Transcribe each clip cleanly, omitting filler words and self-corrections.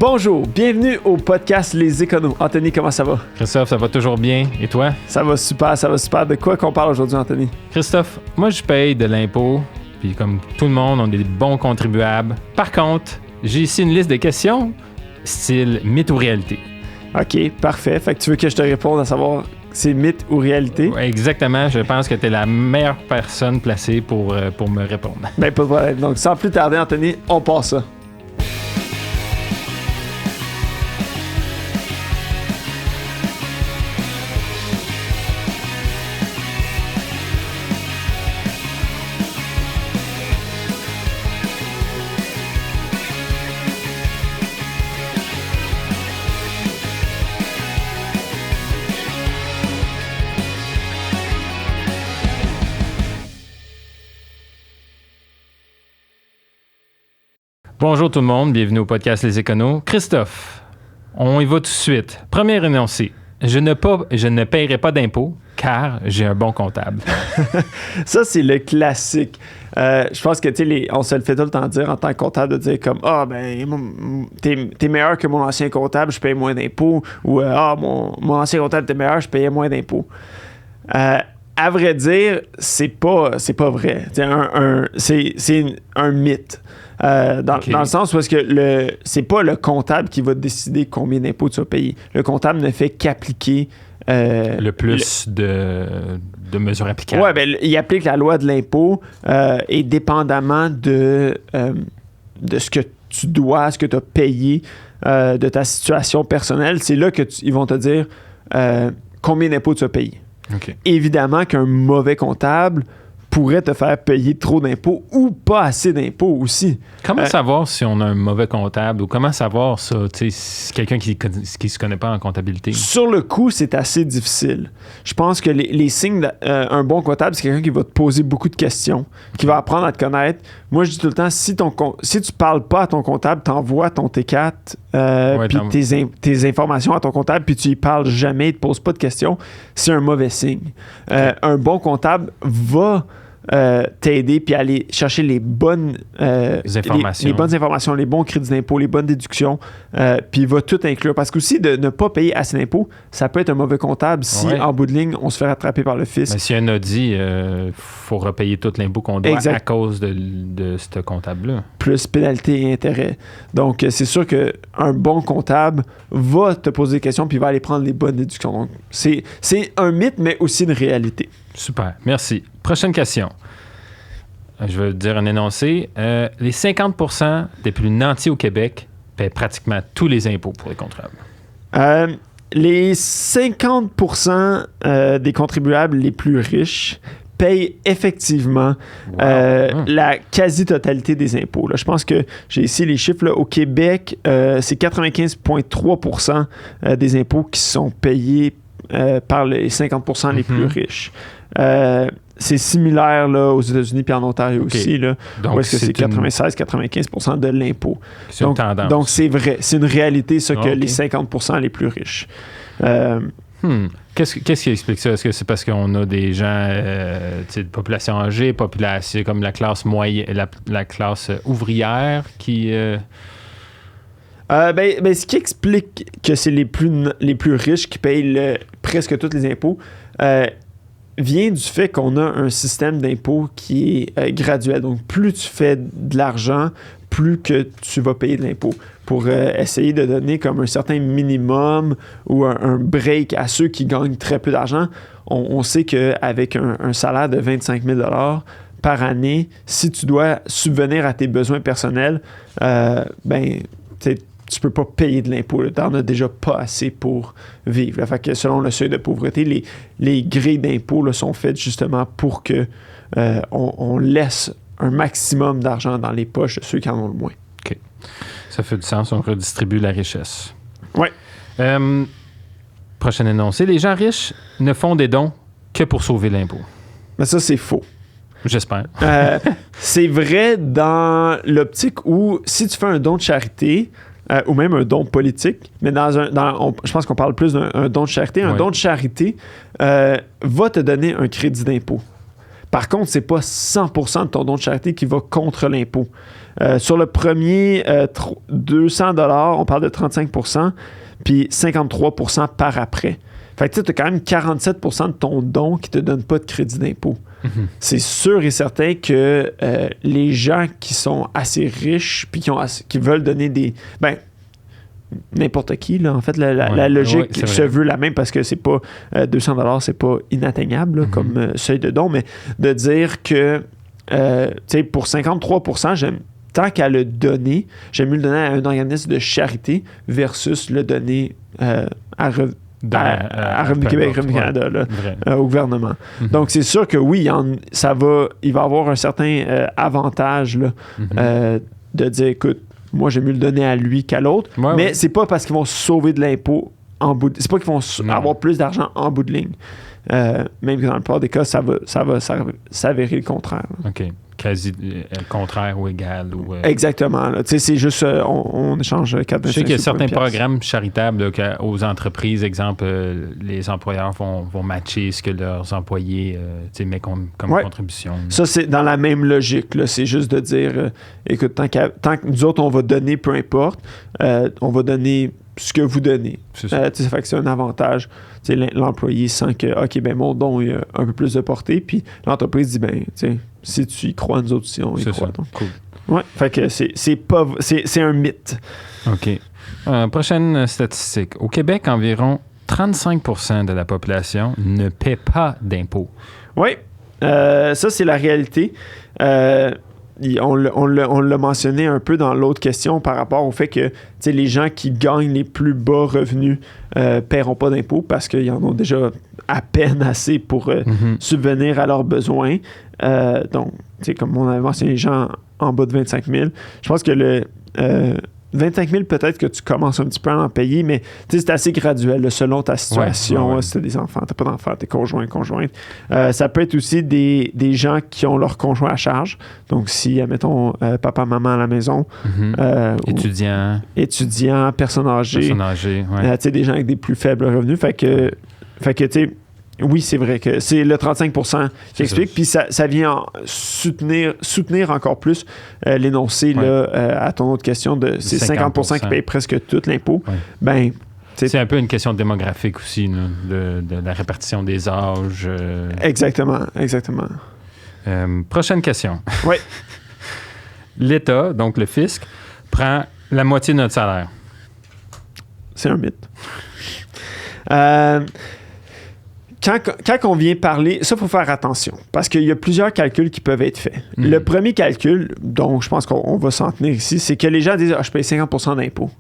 Bonjour, bienvenue au podcast Les Éconos. Anthony, comment ça va? Christophe, ça va toujours bien. Et toi? Ça va super. De quoi qu'on parle aujourd'hui, Anthony? Christophe, moi je paye de l'impôt, puis comme tout le monde, on est des bons contribuables. Par contre, j'ai ici une liste de questions, style mythe ou réalité. OK, parfait. Fait que tu veux que je te réponde à savoir c'est mythe ou réalité? Ouais, exactement, je pense que tu es la meilleure personne placée pour me répondre. Ben, pas de problème. Donc, sans plus tarder, Anthony, on passe ça. Bonjour tout le monde, bienvenue au podcast Les Éconos. Christophe, on y va tout de suite. Premier énoncé, je ne paierai pas d'impôts car j'ai un bon comptable. Ça, c'est le classique. Je pense que, tu sais, on se le fait tout le temps dire en tant que comptable, de dire comme « Ah, ben, t'es meilleur que mon ancien comptable, je paye moins d'impôts. » Ou « Ah, mon ancien comptable était meilleur, je payais moins d'impôts. » À vrai dire, c'est pas vrai. C'est un mythe. Dans le sens où est-ce que c'est pas le comptable qui va décider combien d'impôts tu vas payer. Le comptable ne fait qu'appliquer le plus de mesures applicables. Oui, ben, il applique la loi de l'impôt et dépendamment de ce que tu dois, ce que tu as payé, de ta situation personnelle, c'est là qu'ils vont te dire combien d'impôts tu vas payer. Okay. Évidemment qu'un mauvais comptable pourrait te faire payer trop d'impôts ou pas assez d'impôts aussi. Comment savoir si on a un mauvais comptable ou comment savoir ça, tu sais, si quelqu'un qui se connaît pas en comptabilité? Sur le coup, c'est assez difficile. Je pense que les signes d'un bon comptable, c'est quelqu'un qui va te poser beaucoup de questions, qui va apprendre à te connaître. Moi, je dis tout le temps, si tu parles pas à ton comptable, t'envoies ton T4 puis tes informations à ton comptable, puis tu y parles jamais, il te pose pas de questions, c'est un mauvais signe. Okay. Un bon comptable va t'aider puis aller chercher les bonnes informations. Les bonnes informations, les bons crédits d'impôt, les bonnes déductions, puis il va tout inclure. Parce qu'aussi, de ne pas payer assez d'impôts, ça peut être un mauvais comptable si, en bout de ligne, on se fait rattraper par le fisc. Mais si un audit, il faut repayer tout l'impôt qu'on doit à cause de ce comptable-là. Plus pénalité et intérêt. Donc, c'est sûr qu'un bon comptable va te poser des questions puis va aller prendre les bonnes déductions. Donc, c'est un mythe, mais aussi une réalité. Super, merci. Prochaine question. Je vais dire un énoncé. Les 50% des plus nantis au Québec paient pratiquement tous les impôts pour les contribuables. Les 50% des contribuables les plus riches payent effectivement la quasi-totalité des impôts. Là, je pense que j'ai ici les chiffres. Là, au Québec, c'est 95,3% des impôts qui sont payés par les 50% les plus riches. C'est similaire là, aux États-Unis puis en Ontario aussi. Là, où est-ce que c'est 96-95% de l'impôt. C'est une tendance. Donc, c'est vrai. C'est une réalité, ça, que les 50% les plus riches. Qu'est-ce qui explique ça? Est-ce que c'est parce qu'on a des gens de population âgée, population comme la classe moyenne, la classe ouvrière qui... ce qui explique que c'est les plus riches qui payent presque tous les impôts vient du fait qu'on a un système d'impôt qui est graduel. Donc, plus tu fais de l'argent, plus que tu vas payer de l'impôt. Pour essayer de donner comme un certain minimum ou un break à ceux qui gagnent très peu d'argent, on sait qu'avec un salaire de 25 000 $ par année, si tu dois subvenir à tes besoins personnels, tu peux pas payer de l'impôt. Tu n'en as déjà pas assez pour vivre. Là. Fait que selon le seuil de pauvreté, les grilles d'impôt là, sont faites justement pour que on laisse un maximum d'argent dans les poches de ceux qui en ont le moins. OK. Ça fait du sens. On redistribue la richesse. Oui. Prochain énoncé. Les gens riches ne font des dons que pour sauver l'impôt. Mais ça, c'est faux. J'espère. C'est vrai dans l'optique où si tu fais un don de charité, ou même un don politique, mais je pense qu'on parle plus d'un don de charité. Un don de charité va te donner un crédit d'impôt. Par contre, c'est pas 100% de ton don de charité qui va contre l'impôt. Sur le premier 200 $, on parle de 35%, puis 53% par après. Fait que tu as quand même 47% de ton don qui ne te donne pas de crédit d'impôt. C'est sûr et certain que les gens qui sont assez riches puis qui veulent donner des... Ben, n'importe qui, là, en fait, la logique se veut la même parce que c'est pas 200 $, c'est pas inatteignable là, comme seuil de don, mais de dire que pour 53%, tant qu'à le donner, j'aime mieux le donner à un organisme de charité versus le donner à Revenu Québec, Revenu Canada, là, au gouvernement. Donc, c'est sûr que oui, il va avoir un certain avantage là, de dire, écoute, moi, j'aime mieux le donner à lui qu'à l'autre, mais c'est pas parce qu'ils vont sauver de l'impôt en bout c'est pas qu'ils vont avoir plus d'argent en bout de ligne. Même que dans le plupart des cas, ça va s'avérer le contraire. Là. OK. Quasi contraire ou égal. Exactement. Là. C'est juste, on échange 4 Je sais qu'il y a certains programmes charitables là, aux entreprises, exemple, les employeurs vont matcher ce que leurs employés mettent comme contribution. Ça, c'est dans la même logique. Là. C'est juste de dire, écoute, tant que nous autres, on va donner, peu importe, on va donner ce que vous donnez. Ça fait que c'est un avantage. L'employé sent que, OK, ben mon don il a un peu plus de portée, puis l'entreprise dit, ben, si tu y crois, nous autres aussi, on y croit. Donc. Cool. Ouais, fait que c'est un mythe. OK. Prochaine statistique. Au Québec, environ 35% de la population ne paie pas d'impôts. Oui, ça, c'est la réalité. On l'a mentionné un peu dans l'autre question par rapport au fait que les gens qui gagnent les plus bas revenus paieront pas d'impôts parce qu'ils en ont déjà à peine assez pour subvenir à leurs besoins. Donc, comme on avait mentionné, les gens en bas de 25 000, je pense que le 25 000, peut-être que tu commences un petit peu à en payer, mais c'est assez graduel là, selon ta situation. Si tu as des enfants, tu n'as pas d'enfants, tu es conjointe. Ça peut être aussi des gens qui ont leur conjoint à charge. Donc, si, admettons, papa, maman à la maison. Étudiants, personnes âgées. Des gens avec des plus faibles revenus. Fait que tu sais, oui, c'est vrai que c'est le 35% qui explique, puis ça vient soutenir encore plus l'énoncé là, à ton autre question de ces 50% qui payent presque tout l'impôt. Ouais. Ben, c'est un peu une question démographique aussi, là, de la répartition des âges. Exactement. Prochaine question. Oui. L'État, donc le fisc, prend la moitié de notre salaire. C'est un mythe. Quand on vient parler, ça, il faut faire attention, parce qu'il y a plusieurs calculs qui peuvent être faits. Le premier calcul, dont je pense qu'on va s'en tenir ici, c'est que les gens disent « je paye 50% d'impôts. »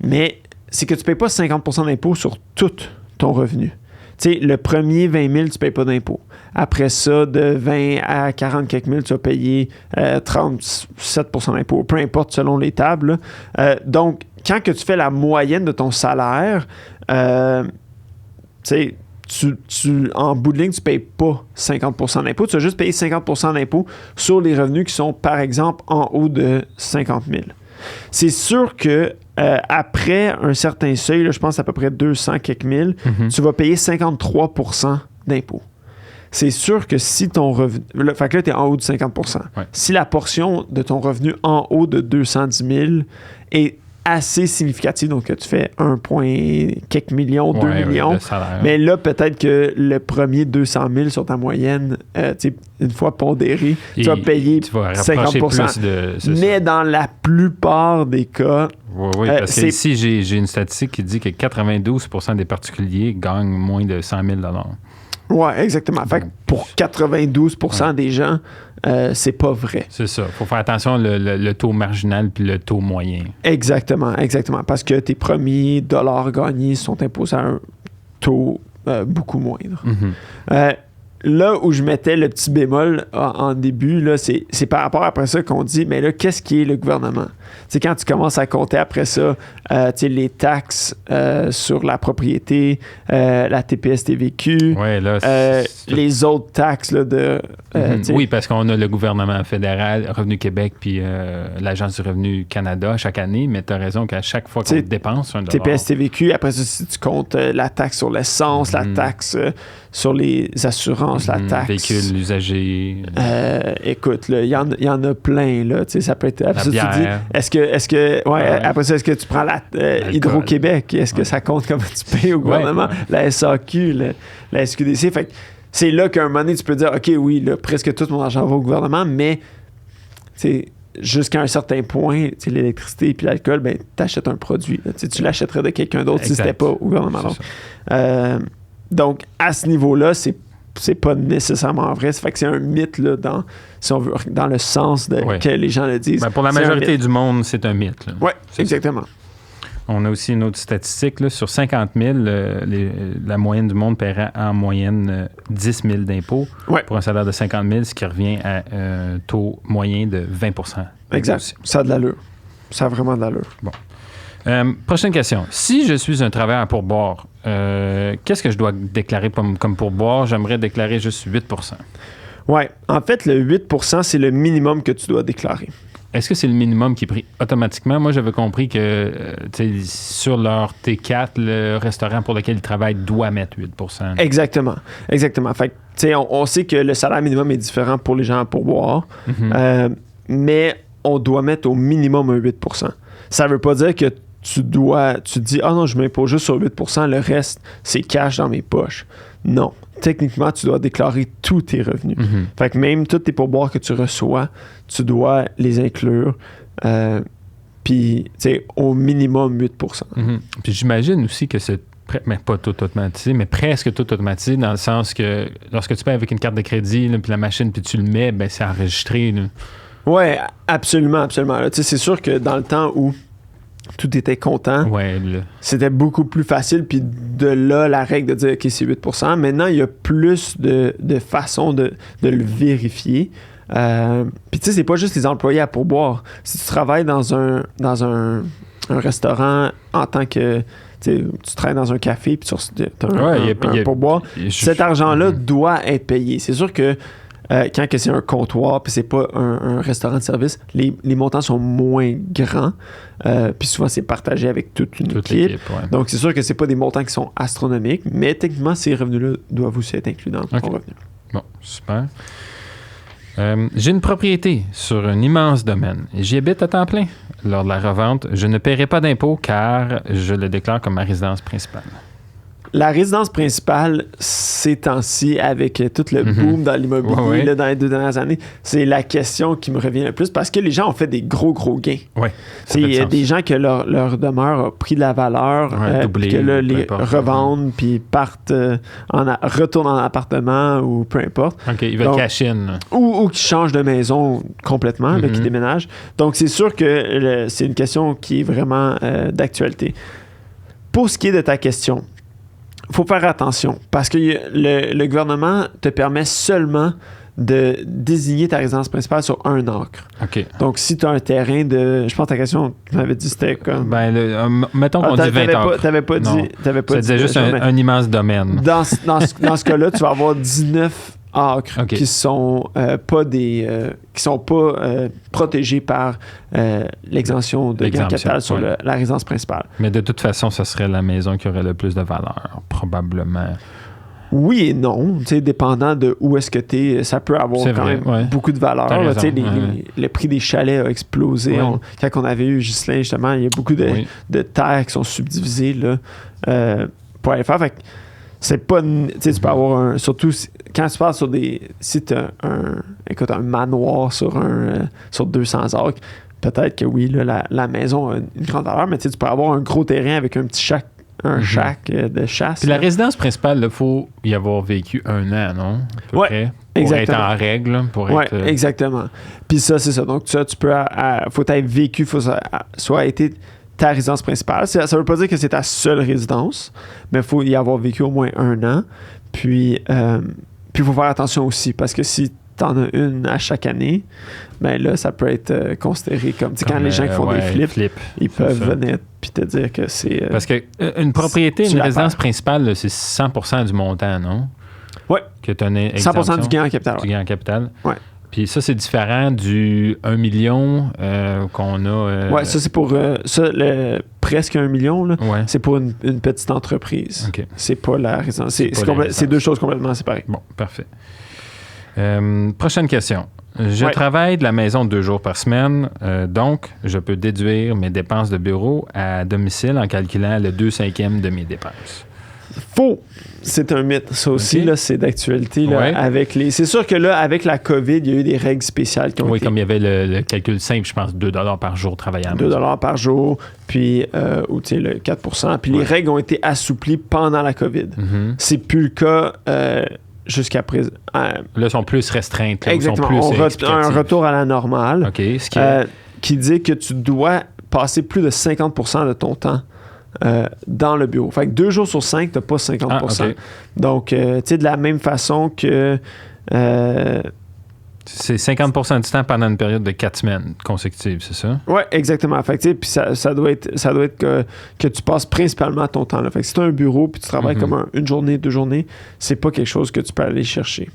Mais c'est que tu ne payes pas 50% d'impôts sur tout ton revenu. Tu sais, le premier 20 000, tu ne payes pas d'impôts. Après ça, de 20 à 40 quelques mille, tu vas payer 37% d'impôts, peu importe selon les tables. Donc, quand que tu fais la moyenne de ton salaire, tu sais, en bout de ligne, tu ne payes pas 50% d'impôts. Tu vas juste payer 50% d'impôts sur les revenus qui sont, par exemple, en haut de 50 000. C'est sûr que après un certain seuil, là, je pense à peu près 200 quelques mille, tu vas payer 53% d'impôts. C'est sûr que si ton revenu... Fait que là, tu es en haut de 50%. Si la portion de ton revenu en haut de 210 000 est assez significatif, donc tu fais 1 point quelques millions, 2 millions, mais là, peut-être que le premier 200 000 sur ta moyenne, une fois pondéré, tu vas payer 50%. Mais dans la plupart des cas... parce que ici, j'ai une statistique qui dit que 92% des particuliers gagnent moins de 100 000 $. Oui, exactement. Fait que pour 92% des gens, c'est pas vrai. C'est ça. Il faut faire attention le taux marginal puis le taux moyen. Exactement. Parce que tes premiers dollars gagnés sont imposés à un taux beaucoup moindre. Là où je mettais le petit bémol en début, là, c'est par rapport après ça qu'on dit, mais là, qu'est-ce qui est le gouvernement? C'est quand tu commences à compter après ça, les taxes sur la propriété, la TPS-TVQ, les autres taxes là, de... oui, parce qu'on a le gouvernement fédéral, Revenu Québec, puis l'Agence du Revenu Canada chaque année, mais tu as raison qu'à chaque fois qu'on dépense $1, TPS-TVQ, après ça, si tu comptes la taxe sur l'essence, la taxe sur les assurances, l'assurance, la taxe. Véhicule usagé. Écoute, il y en a plein, là. Tu sais, ça peut être... La bière. Est-ce que après ça, est-ce que tu prends Hydro-Québec? Est-ce que ça compte comme tu payes au gouvernement? La SAQ, la SQDC. Fait que c'est là qu'à un moment donné, tu peux dire, OK, oui, là, presque tout mon argent va au gouvernement, mais jusqu'à un certain point, l'électricité et l'alcool, ben, tu achètes un produit. Tu l'achèterais de quelqu'un d'autre si c'était pas au gouvernement. Donc, à ce niveau-là, c'est pas nécessairement vrai. Ça fait que c'est un mythe, là, si on veut, dans le sens que les gens le disent. Ben, pour la majorité du monde, c'est un mythe. Oui, exactement. On a aussi une autre statistique. Là, sur 50 000, la moyenne du monde paierait en moyenne 10 000 d'impôts pour un salaire de 50 000, ce qui revient à un taux moyen de 20 Exact. Ça a de l'allure. Ça a vraiment de l'allure. Bon. Prochaine question. Si je suis un travailleur à pourboire, qu'est-ce que je dois déclarer comme pourboire? J'aimerais déclarer juste 8 Oui. En fait, le 8 c'est le minimum que tu dois déclarer. Est-ce que c'est le minimum qui est pris automatiquement? Moi, j'avais compris que sur leur T4, le restaurant pour lequel ils travaillent doit mettre 8 Exactement. Fait que, on sait que le salaire minimum est différent pour les gens à pourboire, mais on doit mettre au minimum un 8 Ça ne veut pas dire que tu dis « Ah non, je m'impose juste sur 8 le reste, c'est cash dans mes poches. » Non. Techniquement, tu dois déclarer tous tes revenus. Fait que même tous tes pourboires que tu reçois, tu dois les inclure. Puis, tu sais, au minimum 8 Puis j'imagine aussi que c'est pas tout automatisé, mais presque tout automatisé, dans le sens que lorsque tu payes avec une carte de crédit, puis la machine, puis tu le mets, ben c'est enregistré. Oui, absolument. C'est sûr que dans le temps où tout était content, c'était beaucoup plus facile, puis de là, la règle de dire, OK, c'est 8 Maintenant, il y a plus de façons de le vérifier. Puis, tu sais, c'est pas juste les employés à pourboire. Si tu travailles dans un restaurant en tant que... Tu travailles dans un café, puis tu as un pourboire, cet argent-là doit être payé. C'est sûr que quand que c'est un comptoir puis c'est pas un restaurant de service, les montants sont moins grands. Puis souvent, c'est partagé avec toute l'équipe. Donc, c'est sûr que c'est pas des montants qui sont astronomiques, mais techniquement, ces revenus-là doivent aussi être inclus dans ton revenu. Bon, super. J'ai une propriété sur un immense domaine et j'y habite à temps plein. Lors de la revente, je ne paierai pas d'impôt car je le déclare comme ma résidence principale. La résidence principale, ces temps-ci, avec tout le boom dans l'immobilier là, dans les 2 dernières années, c'est la question qui me revient le plus parce que les gens ont fait des gros gains. Ouais, c'est des gens que leur demeure a pris de la valeur, puis que là, les revendent, puis partent, retournent en appartement ou peu importe. OK, ils veulent cash in. Ou qui changent de maison complètement, là, qui déménagent. Donc, c'est sûr que c'est une question qui est vraiment d'actualité. Pour ce qui est de ta question, il faut faire attention parce que le gouvernement te permet seulement de désigner ta résidence principale sur 1 acre. OK. Donc, si tu as un terrain de... Je pense que ta question, tu m'avais dit c'était comme... Mettons qu'on dit 20 acres. T'avais pas dit... Ça disait juste un immense domaine. Dans ce cas-là, tu vas avoir 19 acres qui sont pas qui sont pas protégés par l'exemption de gain capital sur la résidence principale. Mais de toute façon, ce serait la maison qui aurait le plus de valeur, probablement. Oui et non, dépendant de où est-ce que tu es, ça peut avoir même beaucoup de valeur. Le prix des chalets a explosé. Quand on avait eu Ghislain, justement, il y a beaucoup de terres qui sont subdivisées là, pour aller faire. Fait que c'est pas... Tu peux avoir surtout quand tu parles sur des... Si tu as un manoir sur 200 acres, peut-être que oui, là, la maison a une grande valeur, mais tu peux avoir un gros terrain avec un petit shack de chasse. Puis la résidence principale, il faut y avoir vécu 1 an, non? Oui, exactement. Pour être en règle. Oui, exactement. Puis ça, c'est ça. Donc, ça, tu peux... faut être vécu, faut soit été ta résidence principale. Ça ne veut pas dire que c'est ta seule résidence, mais il faut y avoir vécu au moins 1 an. Puis, il faut faire attention aussi, parce que si tu en as une à chaque année, ben là, ça peut être considéré comme quand les gens qui font des flips, ils peuvent venir puis te dire que c'est... parce qu'une propriété, une résidence principale, là, c'est 100% du montant, non? Oui. 100% du gain en capital. Du gain en capital. Oui. Puis ça, c'est différent du 1 million qu'on a... Oui, ça, c'est pour... presque 1 million, là, ouais. c'est pour une petite entreprise. Okay. C'est pas la résidence. C'est deux choses complètement séparées. Bon, parfait. Prochaine question. Je travaille de la maison 2 jours par semaine, donc je peux déduire mes dépenses de bureau à domicile en calculant le 2/5 de mes dépenses. Faux! C'est un mythe. Ça aussi, là, c'est d'actualité. Là, c'est sûr que là, avec la COVID, il y a eu des règles spéciales qui ont été... Oui, comme il y avait le calcul simple, je pense, 2 $ par jour travaillé à la maison. 2 $ par jour, puis ou tu sais, le 4 %. Puis les règles ont été assouplies pendant la COVID. Mm-hmm. C'est plus le cas jusqu'à présent. Là, ils sont plus restreintes. Là, exactement. Sont plus un retour à la normale. OK. Qui dit que tu dois passer plus de 50 % de ton temps dans le bureau. Fait que 2 jours sur 5, tu n'as pas 50 %. Okay. Donc, tu sais, de la même façon que... c'est 50 % du temps pendant une période de 4 semaines consécutives, c'est ça? Oui, exactement. Fait que, puis ça doit être que tu passes principalement ton temps là. Fait que si tu as un bureau puis tu travailles comme une journée, 2 journées, c'est pas quelque chose que tu peux aller chercher.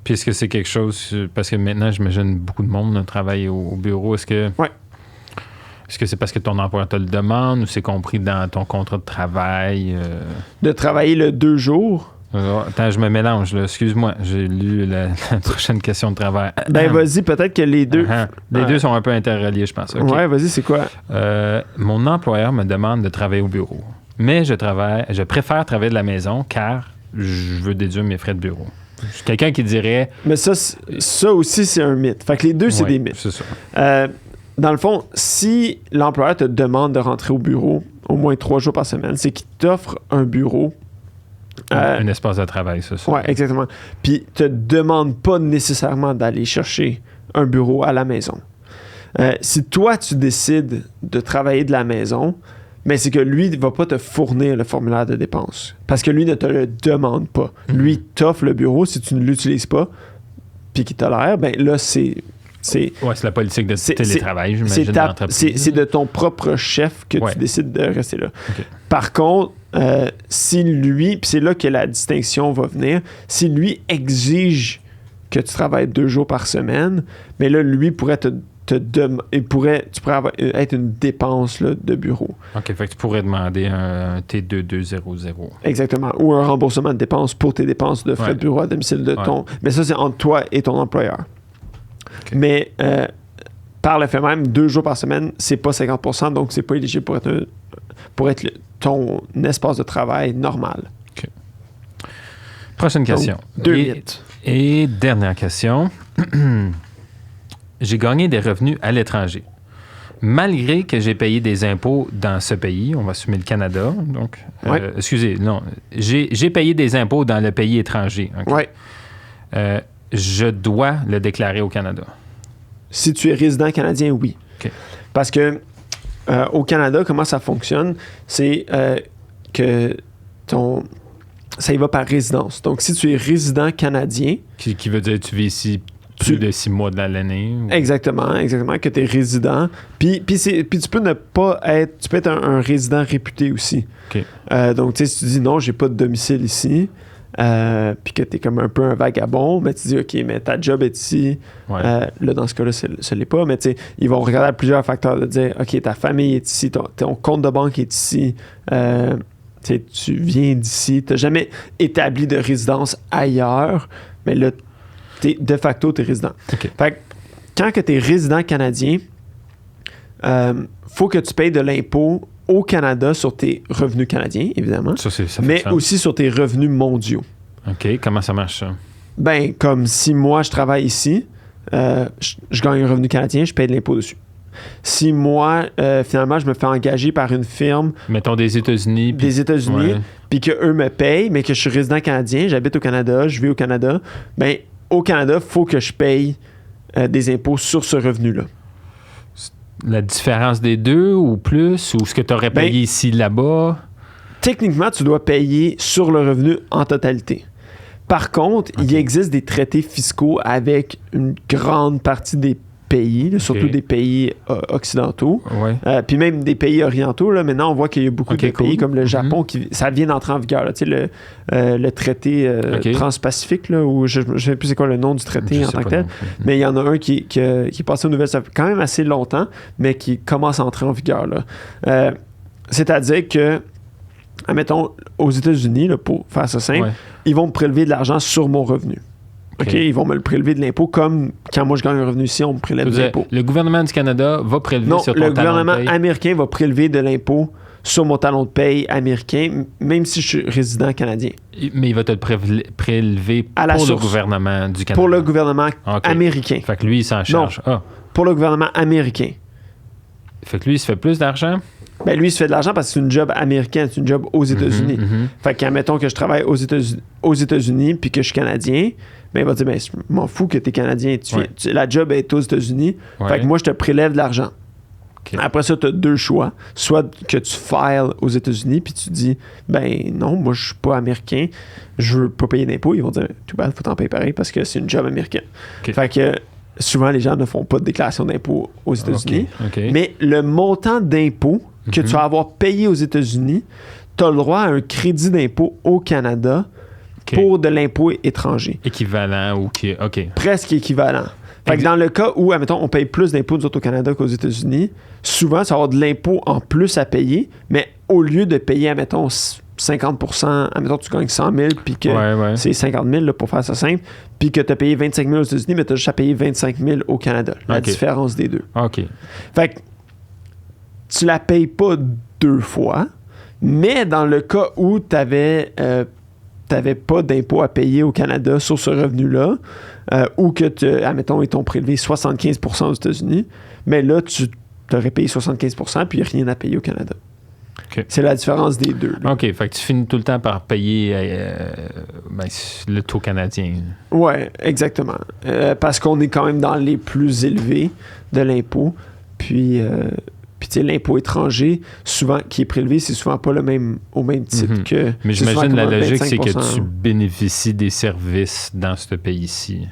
Puis est-ce que c'est quelque chose... Parce que maintenant, j'imagine beaucoup de monde travaille au bureau. Est-ce que... Oui. Est-ce que c'est parce que ton employeur te le demande ou c'est compris dans ton contrat de travail? De travailler le 2 jours? Attends, je me mélange, là. Excuse-moi, j'ai lu la prochaine question de travail. Ben, vas-y, peut-être que les deux... Les deux sont un peu interreliés, je pense. Okay. Ouais, vas-y, c'est quoi? Mon employeur me demande de travailler au bureau. Mais je préfère travailler de la maison car je veux déduire mes frais de bureau. Je suis quelqu'un qui dirait... Mais ça aussi, c'est un mythe. Fait que les deux, c'est des mythes. C'est ça. Dans le fond, si l'employeur te demande de rentrer au bureau au moins 3 jours par semaine, c'est qu'il t'offre un bureau. Un espace de travail, c'est ça. Oui, exactement. Puis, te demande pas nécessairement d'aller chercher un bureau à la maison. Si toi, tu décides de travailler de la maison, mais c'est que lui ne va pas te fournir le formulaire de dépenses. Parce que lui ne te le demande pas. Lui t'offre le bureau, si tu ne l'utilises pas, puis qu'il tolère, ben là, c'est la politique de télétravail, j'imagine, de l'entreprise. C'est de ton propre chef que tu décides de rester là. Okay. Par contre, si lui, puis c'est là que la distinction va venir, si lui exige que tu travailles 2 jours par semaine, mais là, lui pourrait tu pourrais être une dépense là, de bureau. OK, fait que tu pourrais demander un T2200. Exactement. Ou un remboursement de dépenses pour tes dépenses de frais de bureau à domicile de ton... Mais ça, c'est entre toi et ton employeur. Okay. Mais par le fait même, 2 jours par semaine, c'est pas 50 %, donc c'est pas éligible pour être ton espace de travail normal. Okay. Prochaine question. Donc, 2 mythes. Et dernière question. J'ai gagné des revenus à l'étranger. Malgré que j'ai payé des impôts dans ce pays, on va assumer le Canada, donc... excusez, non. J'ai payé des impôts dans le pays étranger. Okay? Oui. Je dois le déclarer au Canada. Si tu es résident canadien, oui. Okay. Parce que au Canada, comment ça fonctionne, c'est que ça y va par résidence. Donc, si tu es résident canadien... Qui veut dire que tu vis ici plus de 6 mois de l'année. Ou... Exactement, que tu es résident. Puis tu peux ne pas être... Tu peux être un résident réputé aussi. Okay. Donc, tu sais, si tu dis non, j'ai pas de domicile ici... puis que t'es comme un peu un vagabond, mais tu dis, OK, mais ta job est ici. Ouais. Là, dans ce cas-là, ce l'est pas, mais tu sais, ils vont regarder plusieurs facteurs de dire, OK, ta famille est ici, ton compte de banque est ici, tu viens d'ici, t'as jamais établi de résidence ailleurs, mais là, de facto, t'es résident. Okay. Fait que quand que t'es résident canadien, faut que tu payes de l'impôt au Canada sur tes revenus canadiens, évidemment, mais aussi sur tes revenus mondiaux. OK. Comment ça marche, ça? Ben, comme si moi, je travaille ici, je gagne un revenu canadien, je paye de l'impôt dessus. Si moi, finalement, je me fais engager par une firme... Mettons des États-Unis. Puis qu'eux me payent, mais que je suis résident canadien, j'habite au Canada, je vis au Canada, ben, au Canada, il faut que je paye des impôts sur ce revenu-là. La différence des deux ou plus? Ou ce que tu aurais payé ici, là-bas? Techniquement, tu dois payer sur le revenu en totalité. Par contre, il existe des traités fiscaux avec une grande partie des pays, là, surtout des pays occidentaux, puis même des pays orientaux. Là, maintenant, on voit qu'il y a beaucoup de pays comme le Japon, ça vient d'entrer en vigueur. Là, le traité transpacifique, là, où je ne sais plus c'est quoi le nom du traité en tant que tel, mais il y en a un qui est passé aux nouvelles, ça fait quand même assez longtemps, mais qui commence à entrer en vigueur. Là. C'est-à-dire que, admettons, aux États-Unis, là, pour faire ça simple, ils vont me prélever de l'argent sur mon revenu. Ils vont me le prélever de l'impôt comme quand moi je gagne un revenu ici, on me prélève de l'impôt. Le gouvernement du Canada va prélever sur ton talon de paye. Le gouvernement américain va prélever de l'impôt sur mon talon de paye américain, même si je suis résident canadien. Mais il va te le prélever à la pour source, le gouvernement du Canada. Pour le gouvernement américain. Fait que lui, il s'en charge. Non, pour le gouvernement américain. Fait que lui, il se fait plus d'argent? Ben lui, il se fait de l'argent parce que c'est une job américaine, c'est une job aux États-Unis. Fait qu'admettons que je travaille aux États-Unis puis que je suis Canadien, ben il va dire, ben je m'en fous que t'es Canadien. La job est aux États-Unis. Fait que moi, je te prélève de l'argent. Après ça, tu as deux choix. Soit que tu files aux États-Unis puis tu dis, ben non, moi, je suis pas américain, je veux pas payer d'impôts. Ils vont dire, tout bad, faut t'en payer pareil parce que c'est une job américaine. Fait que souvent, les gens ne font pas de déclaration d'impôts aux États-Unis. Mais le montant d'impôts que tu vas avoir payé aux États-Unis, tu as le droit à un crédit d'impôt au Canada pour de l'impôt étranger. Équivalent ou qui... OK. Presque équivalent. Fait que dans le cas où, admettons, on paye plus d'impôts nous autres au Canada qu'aux États-Unis, souvent, ça va avoir de l'impôt en plus à payer, mais au lieu de payer, admettons, 50%, admettons, tu gagnes 100 000, puis que c'est 50 000 là, pour faire ça simple, puis que tu as payé 25 000 aux États-Unis, mais tu as juste à payer 25 000 au Canada. La différence des deux. OK. Fait que tu la payes pas deux fois, mais dans le cas où tu avais pas d'impôt à payer au Canada sur ce revenu-là, ou que, admettons, ils t'ont prélevé 75% aux États-Unis, mais là, tu t'aurais payé 75%, puis il n'y a rien à payer au Canada. C'est la différence des deux. Là. OK, fait que tu finis tout le temps par payer le taux canadien. Oui, exactement. Parce qu'on est quand même dans les plus élevés de l'impôt, puis tu sais, l'impôt étranger, souvent, qui est prélevé, c'est souvent pas au même titre que... Mais j'imagine la logique, c'est que tu bénéficies des services dans ce pays-ci.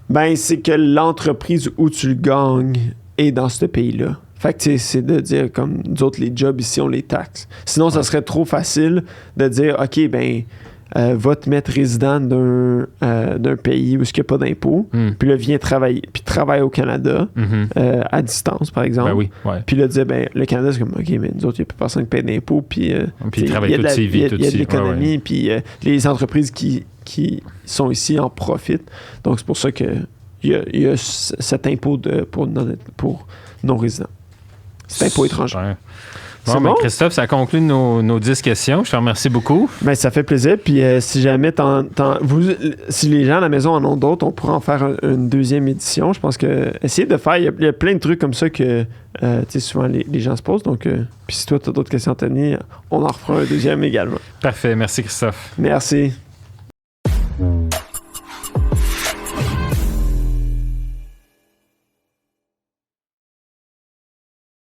Ben, c'est que l'entreprise où tu le gagnes est dans ce pays-là. Fait que c'est de dire, comme nous autres, les jobs ici, on les taxe. Sinon, ça serait trop facile de dire, OK, ben... va te mettre résident d'un pays où il n'y a pas d'impôt, puis là, viens travailler, puis travaille au Canada, à distance, par exemple. Puis là, dire, ben, le Canada, c'est comme, OK, mais nous autres, il n'y a plus personne qui paie d'impôts, puis il travaille toute sa vie, il y a de l'économie, puis les entreprises qui sont ici en profitent. Donc, c'est pour ça qu'il y a cet impôt pour non-résidents. Cet impôt étranger. Bon, Christophe, ça conclut nos 10 questions. Je te remercie beaucoup. Ben, ça fait plaisir. Puis si jamais si les gens à la maison en ont d'autres, on pourra en faire une deuxième édition. Je pense que essayer de faire, il y a plein de trucs comme ça que souvent les gens se posent. Donc, puis si toi, tu as d'autres questions, Anthony, on en refera un deuxième également. Parfait. Merci, Christophe. Merci.